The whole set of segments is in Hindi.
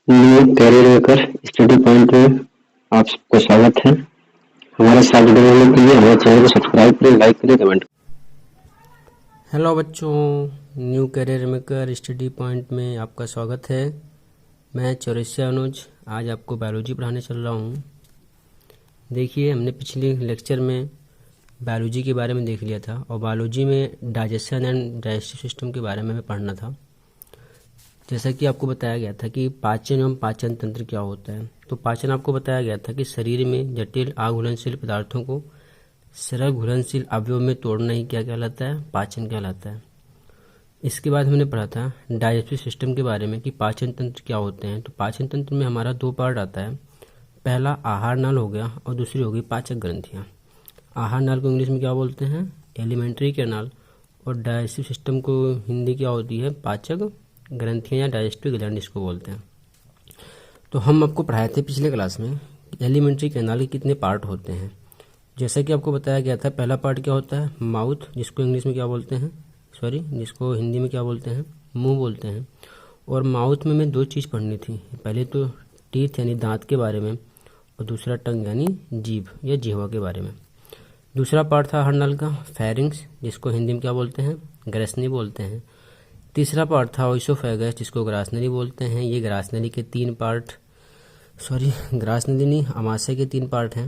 New career maker study point में आप सबका स्वागत है। हमारे साथ जुड़े रहने के लिए हमारे चैनल को सब्सक्राइब करें, लाइक करें, कमेंट करें। हेलो बच्चों, new career maker study point में आपका स्वागत है। मैं चौरसिया अनुज आज आपको बायोलॉजी पढ़ाने चल रहा हूँ। देखिए, हमने पिछले लेक्चर में बायोलॉजी के बारे में देख लिया था और बायोलॉजी में डाइजेशन एंड डाइजेस्टिव सिस्टम के बारे में हमें पढ़ना था। जैसा कि आपको बताया गया था कि पाचन एवं पाचन तंत्र क्या होता है। तो पाचन आपको बताया गया था कि शरीर में जटिल अघुलनशील पदार्थों को सरल घुलनशील अवयव में तोड़ना ही क्या कहलाता है, पाचन कहलाता है। इसके बाद हमने पढ़ा था डाइजेस्टिव सिस्टम के बारे में कि पाचन तंत्र क्या होते हैं। तो पाचन तंत्र में हमारा दो पार्ट आता है। पहला आहार नाल हो गया और दूसरी होगी पाचक ग्रंथियाँ। आहार नाल को इंग्लिश में क्या बोलते हैं, एलिमेंट्री कैनाल, और डाइजेस्टिव सिस्टम को हिंदी क्या होती है, पाचक ग्रंथियाँ या डाइजेस्टिव ग्लैंड इसको बोलते हैं। तो हम आपको पढ़ाए थे पिछले क्लास में एलिमेंट्री कैनाल के कितने पार्ट होते हैं। जैसा कि आपको बताया गया था, पहला पार्ट क्या होता है, माउथ, जिसको इंग्लिश में क्या बोलते हैं, जिसको हिंदी में क्या बोलते हैं, मुंह बोलते हैं। और माउथ में हमें दो चीज़ पढ़नी थी, पहले तो टीथ यानी दांत के बारे में और दूसरा टंग यानी जीभ या जिह्वा के बारे में। दूसरा पार्ट था हरनल का फेरिंग्स, जिसको हिंदी में क्या बोलते हैं, ग्रसनी बोलते हैं। तीसरा पार्ट था ओइसोफेगस, जिसको ग्रासनली बोलते हैं। ये ग्रासनली के तीन पार्ट, ग्रासनली नहीं, अमाशय के तीन पार्ट हैं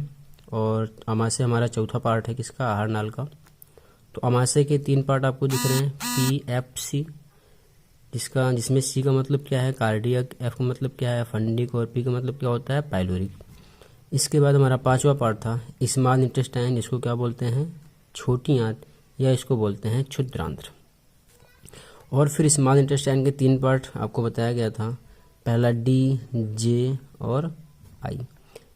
और अमाशय हमारा चौथा पार्ट है किसका, आहार नाल का। तो अमाशय के तीन पार्ट आपको दिख रहे हैं, PFC, जिसमें C का मतलब क्या है, कार्डियक, F का मतलब क्या है, फंडिक, और P का मतलब क्या होता है, पाइलोरिक। इसके बाद हमारा पांचवा पार्ट था स्मॉल इंटेस्टाइन, जिसको क्या बोलते हैं, छोटी आंत, या इसको बोलते हैं क्षुद्रांत्र। और फिर स्मॉल इंटेस्टाइन के तीन पार्ट आपको बताया गया था, पहला D, J और I।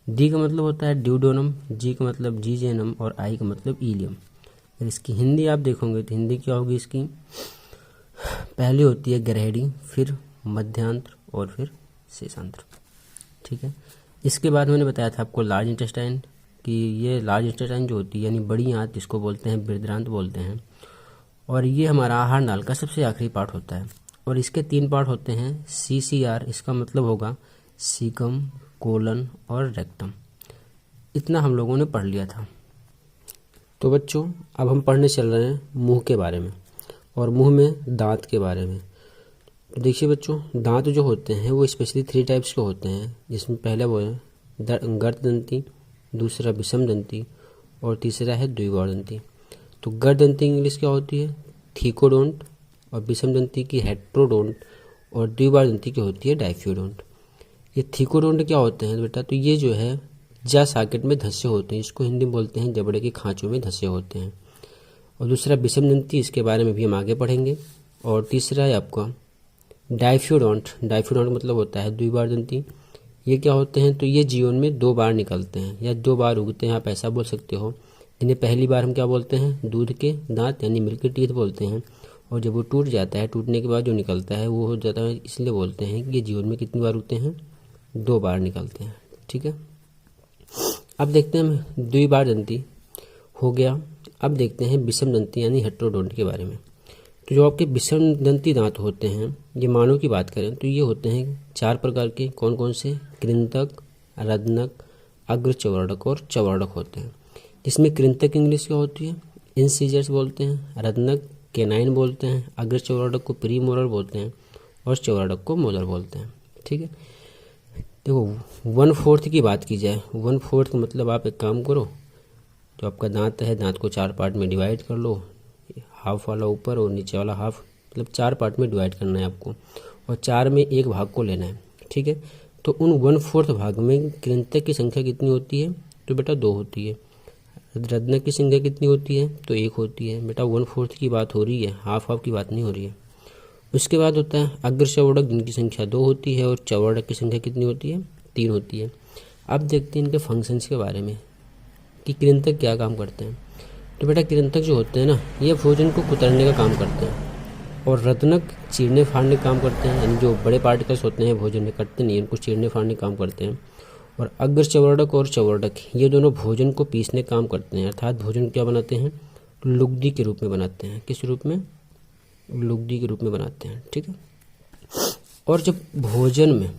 D का मतलब होता है ड्यूडोनम, G का मतलब जीजेनम और I का मतलब इलियम। अगर इसकी हिंदी आप देखोगे तो हिंदी क्या होगी इसकी, पहली होती है ग्रहेड़ी, फिर मध्यांत्र और फिर शेषांत्र। ठीक है। इसके बाद मैंने बताया था आपको लार्ज इंटेस्टाइन, कि ये लार्ज इंटेस्टाइन जो होती है यानी बड़ी आंत, जिसको बोलते हैं बृहदांत्र बोलते हैं। और ये हमारा आहार नाल का सबसे आखिरी पार्ट होता है। और इसके तीन पार्ट होते हैं CCR, इसका मतलब होगा सीकम, कोलन और रेक्टम। इतना हम लोगों ने पढ़ लिया था। तो बच्चों, अब हम पढ़ने चल रहे हैं मुंह के बारे में और मुंह में दांत के बारे में। तो देखिए बच्चों, दांत जो होते हैं वो स्पेशली 3 टाइप्स के होते हैं, जिसमें पहला वो है गर्ददंती, दूसरा विषमदंती और तीसरा है द्विबाहुदंती। तो गर्ददंती इंग्लिश क्या होती है, थीकोडोंट, और विषमदंती की हेट्रोडोंट, और द्विबाहुदंती की होती है डाइफ्यूडोंट। ये थीकोडोंट क्या होते हैं बेटा, तो ये जो है जा सॉकेट में धंसे होते हैं, इसको हिंदी में बोलते हैं जबड़े के खांचों में धंसे होते हैं। और दूसरा विषमदंती, इसके बारे में भी हम आगे पढ़ेंगे। और तीसरा है आपका डाइफ्यूडोंट, डाइफ्यूडोंट मतलब होता है द्विबाहुदंती। ये क्या होते हैं, तो ये जीवन में 2 बार निकलते हैं या 2 बार उगते हैं, आप ऐसा बोल सकते हो। इन्हें पहली बार हम क्या बोलते हैं, दूध के दांत यानी मिल्क टीथ बोलते हैं। और जब वो टूट जाता है, टूटने के बाद जो निकलता है वो हो जाता है, इसलिए बोलते हैं कि ये जीवन में कितनी बार उगते हैं, 2 बार निकलते हैं। ठीक है। अब देखते हैं हम द्विबाहुदंती हो गया। अब देखते हैं विषमदंती यानी हेट्रोडोंट के बारे में। तो जो आपके विषमदंती दांत होते हैं, ये मानव की बात करें तो ये होते हैं 4 प्रकार के। कौन कौन से, कृंतक, रत्नक, अग्रचवर्णक और चवर्णक होते हैं। जिसमें कृंतक इंग्लिश क्या होती है, इंसीजर्स बोलते हैं, रत्नक केनाइन बोलते हैं, अग्रचवर्णक को प्रीमोलर बोलते हैं और चवर्णक को मोलर बोलते हैं। ठीक है। देखो 1/4 की बात की जाए, 1/4 का मतलब आप एक काम करो, जो आपका दांत है, दांत को 4 पार्ट में डिवाइड कर लो, हाफ वाला ऊपर और नीचे वाला हाफ, मतलब 4 पार्ट में डिवाइड करना है आपको और 4 में एक भाग को लेना है। ठीक है। तो उन 1/4 भाग में कृंतक की संख्या कितनी होती है, तो बेटा 2 होती है। रत्नक की संख्या कितनी होती है, तो 1 होती है। बेटा 1/4 की बात हो रही है, हाफ की बात नहीं हो रही है। उसके बाद होता है अग्रचवर्णक, जिनकी संख्या 2 होती है, और चवर्णक की संख्या कितनी होती है, 3 होती है। अब देखते हैं इनके फंक्शंस के बारे में कि कृंतक क्या काम करते हैं। तो बेटा कृंतक जो होते हैं ना, ये भोजन को कुतरने का काम करते हैं, और रत्नक चीरने फाड़ने का काम करते हैं, यानी जो बड़े पार्टिकल्स होते हैं भोजन में कटते नहीं, इनको चीरने फाड़ने का काम करते हैं। और अग्रचवर्णक और चवर्णक ये दोनों भोजन को पीसने का काम करते हैं, अर्थात भोजन क्या बनाते हैं, लुगदी के रूप में बनाते हैं। किस रूप में, लुगदी के रूप में बनाते हैं। ठीक है। और जब भोजन में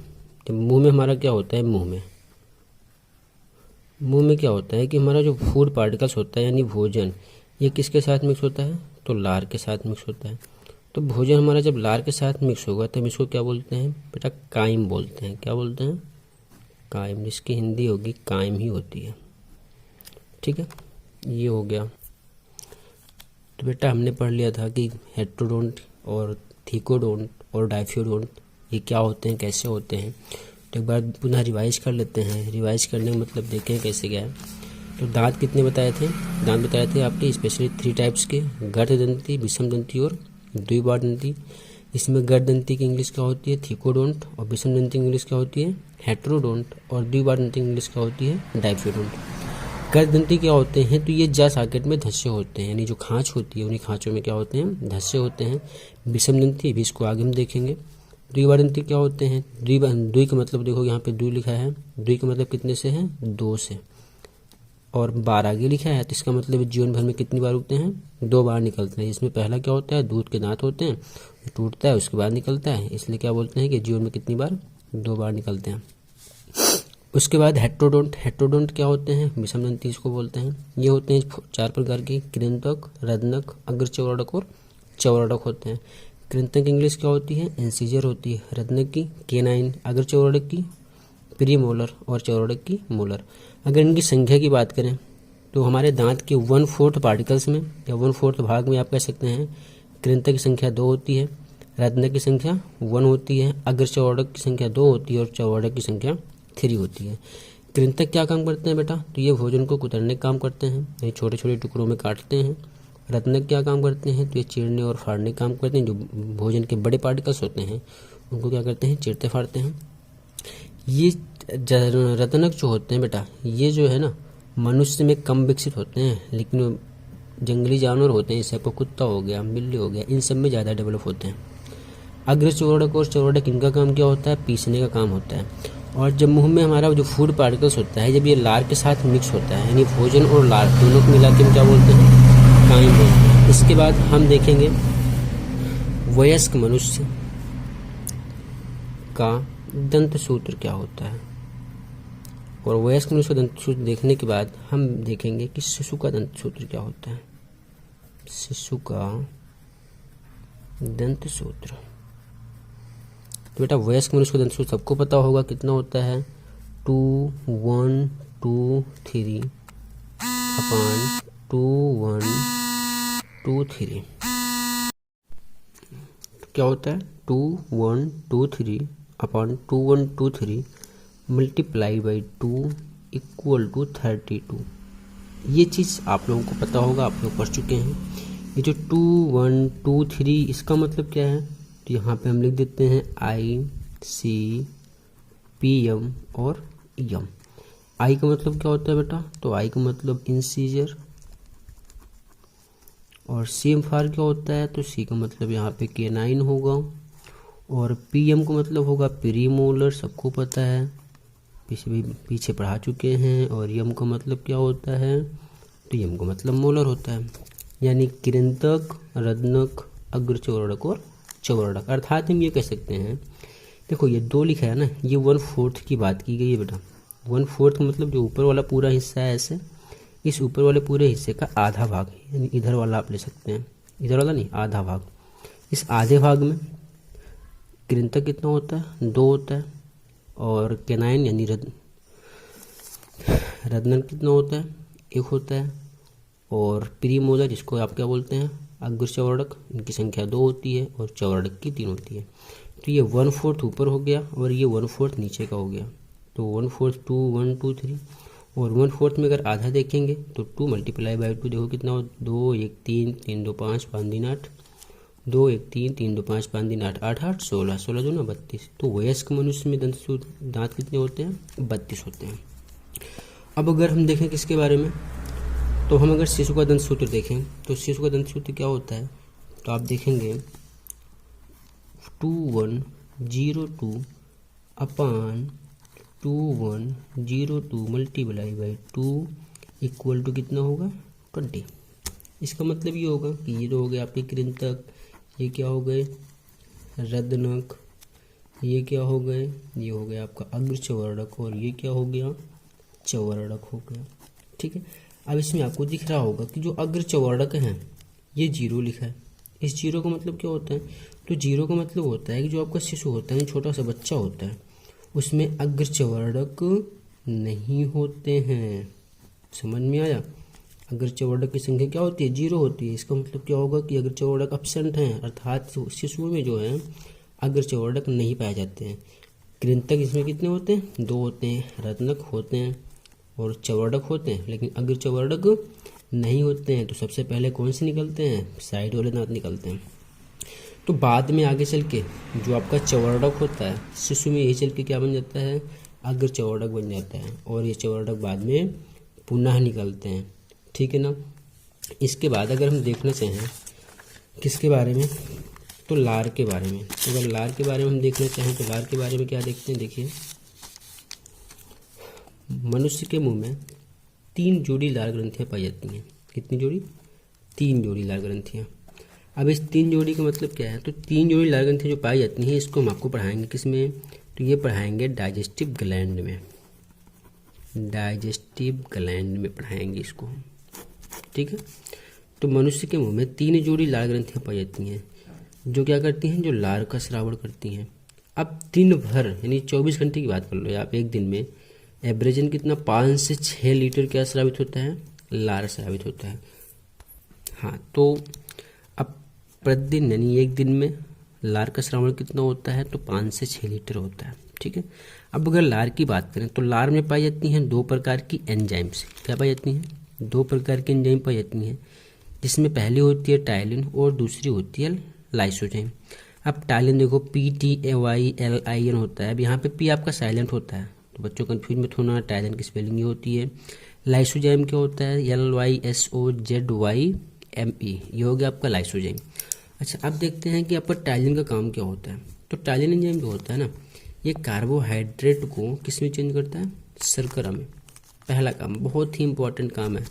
तो मुंह में हमारा क्या होता है, मुंह में क्या होता है कि हमारा जो फूड पार्टिकल्स होता है यानी भोजन, ये किसके साथ मिक्स होता है, तो लार के साथ मिक्स होता है। तो भोजन हमारा जब लार के साथ मिक्स होगा तब इसको क्या बोलते हैं बेटा, काइम बोलते हैं। क्या बोलते हैं, काइम, जिसकी हिंदी होगी काइम ही होती है। ठीक है, ये हो गया। तो बेटा हमने पढ़ लिया था कि हेट्रोडोंट और थीकोडोंट और डाइफियोडोंट ये क्या होते हैं, कैसे होते हैं। तो एक बार पुनः रिवाइज कर लेते हैं। रिवाइज करने का मतलब देखें कैसे क्या है। तो दांत कितने बताए थे, दांत बताए थे आपके स्पेशली 3 टाइप्स के, गर्ददंती, विषमदंती और द्विबारदंती। इसमें गर्ददंती की इंग्लिश क्या होती है, थीकोडोंट, और विषमदंती की इंग्लिश क्या होती है, हेट्रोडोंट, और द्विबारदंती की इंग्लिश क्या होती है, डाइफियोडोंट। गर्ददंती क्या होते हैं, तो ये जा सॉकेट में धस्से होते हैं, यानी जो खांच होती है उन्हीं खांचों में क्या होते हैं, धस्से होते हैं। विषमदंती भी इसको आगे हम देखेंगे। द्विबारदंती क्या होते हैं, द्वि का मतलब देखो यहाँ पे द्वि लिखा है, द्वि का मतलब कितने से है, 2 से, और बार आगे लिखा है, तो इसका मतलब जीवन भर में कितनी बार उगते हैं, 2 बार निकलते हैं। इसमें पहला क्या होता है, दूध के दांत होते हैं, टूटता है उसके बाद निकलता है, इसलिए क्या बोलते हैं कि जीवन में कितनी बार, 2 बार निकलते हैं। उसके बाद हेट्रोडोंट, हेट्रोडोंट क्या होते हैं, विषमदंती इसको बोलते हैं। ये होते हैं 4 प्रकार के, कृंतक, रत्नक, अग्रचौरडक और चौरडक होते हैं। कृंतक इंग्लिश क्या होती है, इंसीजर होती है, रत्नक की केनाइन, अग्रचौरडक की प्रीमोलर और चौरडक की मोलर। अगर इनकी संख्या की बात करें तो हमारे दांत के 1/4 पार्टिकल्स में या 1/4 भाग में आप कह सकते हैं कृंतक की संख्या 2 होती है, रत्नक की संख्या 1 होती है, अग्रचौरडक की संख्या 2 होती है और चौरडक की संख्या 3 होती है। कृंतक क्या काम करते हैं बेटा, तो ये भोजन को कुतरने का काम करते हैं, ये छोटे छोटे टुकड़ों में काटते हैं। रत्नक क्या काम करते हैं, तो ये चीरने और फाड़ने का काम करते हैं, जो भोजन के बड़े पार्टिकल्स होते हैं उनको क्या करते हैं, चीरते फाड़ते हैं। ये रत्नक जो होते हैं बेटा, ये जो है ना मनुष्य में कम विकसित होते हैं, लेकिन जंगली जानवर होते हैं, जैसे आपको कुत्ता हो गया, बिल्ली हो गया, इन सब में ज़्यादा डेवलप होते हैं। अग्रचौरडक और चौरडक इनका काम क्या होता है, पीसने का काम होता है। और जब मुंह में हमारा जो फूड पार्टिकल्स होता है, जब ये लार के साथ मिक्स होता है, यानी भोजन और लार दोनों को मिला के हम क्या बोलते हैं, काइम बोलते हैं। इसके बाद हम देखेंगे वयस्क मनुष्य का दंत सूत्र क्या होता है, और वयस्क मनुष्य का दंत सूत्र देखने के बाद हम देखेंगे कि शिशु का दंत सूत्र क्या होता है। शिशु का दंत सूत्र, तो बेटा वयस्क मनुष्य का दंत सूत्र सबको पता होगा कितना होता है, 2 1 2 3 अपॉन 2 1 2 3। क्या होता है, 2 1 2 3 upon 2 1 2 3 multiply by 2 equal to 32। ये चीज़ आप लोगों को पता होगा, आप लोग पढ़ चुके हैं। ये जो 2 1 2 3 इसका मतलब क्या है, तो यहाँ पे हम लिख देते हैं ICPM और यम। आई का मतलब क्या होता है बेटा, तो आई का मतलब इंसीजर, और सी फार क्या होता है, तो सी का मतलब यहाँ पे केनाइन होगा, और पीएम का मतलब होगा प्रीमोलर, सबको पता है, पीछे पढ़ा चुके हैं। और यम का मतलब क्या होता है, तो यम का मतलब मोलर होता है, यानी कृंतक, रत्नक, अग्रचौरडक और चौरडक। अर्थात हम ये कह सकते हैं, देखो ये 2 लिखा है ना, ये 1/4 की बात की गई है बेटा। 1/4 का मतलब जो ऊपर वाला पूरा हिस्सा है, ऐसे इस ऊपर वाले पूरे हिस्से का आधा भाग, यानी इधर वाला आप ले सकते हैं, इधर वाला नहीं, आधा भाग। इस आधे भाग में कृंतक कितना होता है, 2 होता है, और केनाइन यानी रत्नक कितना होता है, 1 होता है, और प्रीमोलर जिसको आप क्या बोलते हैं, अग्रचौरडक, इनकी संख्या 2 होती है और चौरडक की 3 होती है। तो ये 1/4 ऊपर हो गया और ये 1/4 नीचे का हो गया। तो 1/4 2 1 2 3, और 1/4 में अगर आधा देखेंगे तो 2 मल्टीप्लाई बाई 2 देखो कितना हो, 2 1 3 3 2 5 5 3 8, 2 1 3 3 2 5 5 3 8 8 8 16 16 2 32। तो वयस्क मनुष्य में दांत कितने होते हैं, 32 होते हैं। अब अगर हम देखें किसके बारे में, तो हम अगर शिशु का दंत सूत्र देखें तो शिशु का दंत सूत्र क्या होता है, तो आप देखेंगे 2102 upon 2102 multiply by 2 equal to कितना होगा, 20। इसका मतलब ये होगा कि ये तो हो गए आपके कृंतक, ये क्या हो गए रत्नक, ये क्या हो गए, ये हो गया आपका अग्र चवर्णक और ये क्या हो गया, चवर्णक हो गया। ठीक है, अब इसमें आपको दिख रहा होगा कि जो अग्र चवर्णक हैं ये 0 लिखा है। इस 0 का मतलब क्या होता है, तो 0 का मतलब होता है कि जो आपका शिशु होता है, छोटा सा बच्चा होता है, उसमें अग्र चवर्णक नहीं होते हैं। समझ में आया, अग्र चवर्णक की संख्या क्या होती है, 0 होती है। इसका मतलब क्या होगा कि अग्र चवर्णक एब्सेंट हैं, अर्थात शिशुओं में जो है अग्र चवर्णक नहीं पाए जाते हैं। कृंतक इसमें कितने होते हैं, 2 होते हैं, रत्नक होते हैं और चवर्णक होते हैं, लेकिन अग्र चवर्णक नहीं होते हैं। तो सबसे पहले कौन से निकलते हैं, साइड वाले दांत निकलते हैं। तो बाद में आगे चल के जो आपका चवर्णक होता है शिशु में, यही चल के क्या बन जाता है, अग्र चवर्णक बन जाता है और ये चवर्णक बाद में पुनः निकलते हैं। ठीक है ना। इसके बाद अगर हम देखना चाहें किसके बारे में, तो लार के बारे में। तो अगर लार के बारे में हम देखना चाहें तो लार के बारे में क्या देखते हैं, देखिए मनुष्य के मुंह में 3 जोड़ी लार ग्रंथियां पाई जाती हैं। कितनी जोड़ी, 3 जोड़ी लार ग्रंथियां। अब इस 3 जोड़ी का मतलब क्या है, तो 3 जोड़ी लार ग्रंथियां जो पाई जाती हैं इसको हम आपको पढ़ाएंगे किसमें, तो ये पढ़ाएंगे डाइजेस्टिव ग्लैंड में, डाइजेस्टिव ग्लैंड में पढ़ाएंगे इसको। ठीक है, तो मनुष्य के मुंह में 3 जोड़ी लार ग्रंथियां पाई जाती हैं जो क्या करती हैं, जो लार का स्रावण करती हैं। अब दिन भर यानी 24 घंटे की बात कर लो आप, एक दिन में एवरेजन कितना 5 से 6 लीटर क्या स्रावित होता है, लार स्रावित होता है। हाँ, तो अब प्रतिदिन यानी एक दिन में लार का स्रावण कितना होता है, तो 5 से 6 लीटर होता है। ठीक है, अब अगर लार की बात करें तो लार में पाई जाती हैं 2 प्रकार की एंजाइम्स। क्या पाई जाती हैं, 2 प्रकार की एंजाइम पाई जाती हैं, जिसमें पहली होती है टाइलिन और दूसरी होती है लाइसोजाइम। अब टाइलिन देखो PTAYLIN होता है। अब यहाँ पे P आपका साइलेंट होता है, तो बच्चों कंफ्यूज मत होना, टाइलिन की स्पेलिंग ये होती है। लाइसोजाइम क्या होता है, LYSOZYME, ये हो गया आपका लाइसोजाइम। अच्छा, अब देखते हैं कि आपका टाइलिन का काम क्या होता है। तो टाइलिन एंजाइम जो होता है ना, ये कार्बोहाइड्रेट को किस में चेंज करता है, शर्करा में। पहला काम, बहुत ही इंपॉर्टेंट काम है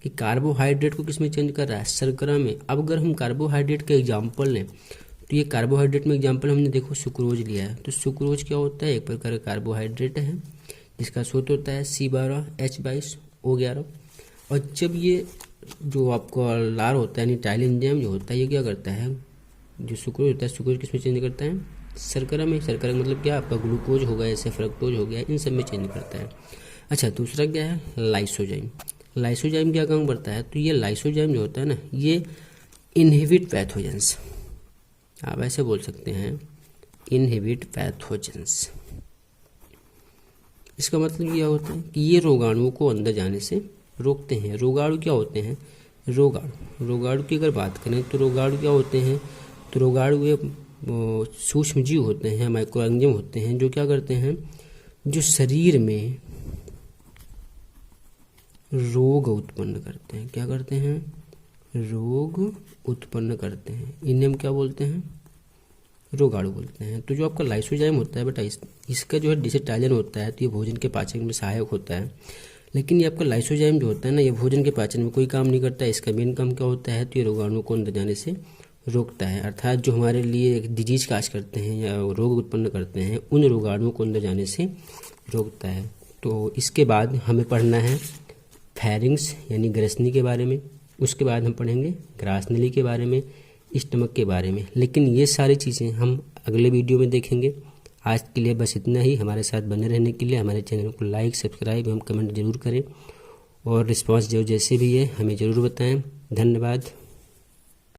कि कार्बोहाइड्रेट को किस में चेंज कर रहा है, शर्करा में। अब अगर हम कार्बोहाइड्रेट का एग्जाम्पल लें तो ये कार्बोहाइड्रेट में एग्जाम्पल हमने देखो सुक्रोज लिया है। तो सुक्रोज क्या होता है, एक प्रकार का कार्बोहाइड्रेट है जिसका स्रोत होता है C12H22O11। और जब ये जो आपका लार होता है यानी टाइलिन एंजाइम जो होता है, ये क्या करता है, जो सुक्रोज होता है, सुक्रोज किस में चेंज करता है, शर्करा में। शर्करा मतलब क्या, आपका ग्लूकोज हो गया, जैसे फ्रक्टोज हो गया, इन सब में चेंज करता है। अच्छा, दूसरा क्या है, लाइसोजाइम। लाइसोजाइम क्या काम करता है, तो ये लाइसोजाइम जो होता है ना, ये इनहिबिट पैथोजेंस, आप ऐसे बोल सकते हैं, इनहिबिट पैथोजेंस। इसका मतलब यह होता है कि ये रोगाणुओं को अंदर जाने से रोकते हैं। रोगाणु क्या होते हैं, रोगाणु की अगर बात करें तो रोगाणु क्या होते हैं, तो रोगाणु ये सूक्ष्म जीव होते हैं, माइक्रो ऑर्गेनिज्म होते हैं, जो क्या करते हैं, जो शरीर में रोग उत्पन्न करते हैं। क्या करते हैं, रोग उत्पन्न करते हैं। इन्हें हम क्या बोलते हैं, रोगाणु बोलते हैं। तो जो आपका लाइसोजाइम होता है बेटा, इसका जो है डिसेटाइलिन होता है, तो ये भोजन के पाचन में सहायक होता है। लेकिन ये आपका लाइसोजाइम जो होता है ना, ये भोजन के पाचन में कोई काम नहीं करता है। इसका मेन काम क्या होता है, तो ये रोगाणुओं को अंदर जाने से रोकता है। अर्थात जो हमारे लिए डिजीज काज करते हैं या रोग उत्पन्न करते हैं, उन रोगाणुओं को अंदर जाने से रोकता है। तो इसके बाद हमें पढ़ना है फैरिंग्स यानी ग्रसनी के बारे में, उसके बाद हम पढ़ेंगे ग्रासनली के बारे में, स्टमक के बारे में। लेकिन ये सारी चीज़ें हम अगले वीडियो में देखेंगे। आज के लिए बस इतना ही। हमारे साथ बने रहने के लिए हमारे चैनल को लाइक, सब्सक्राइब एवं कमेंट जरूर करें और रिस्पांस जो जैसे भी है हमें ज़रूर बताएं। धन्यवाद।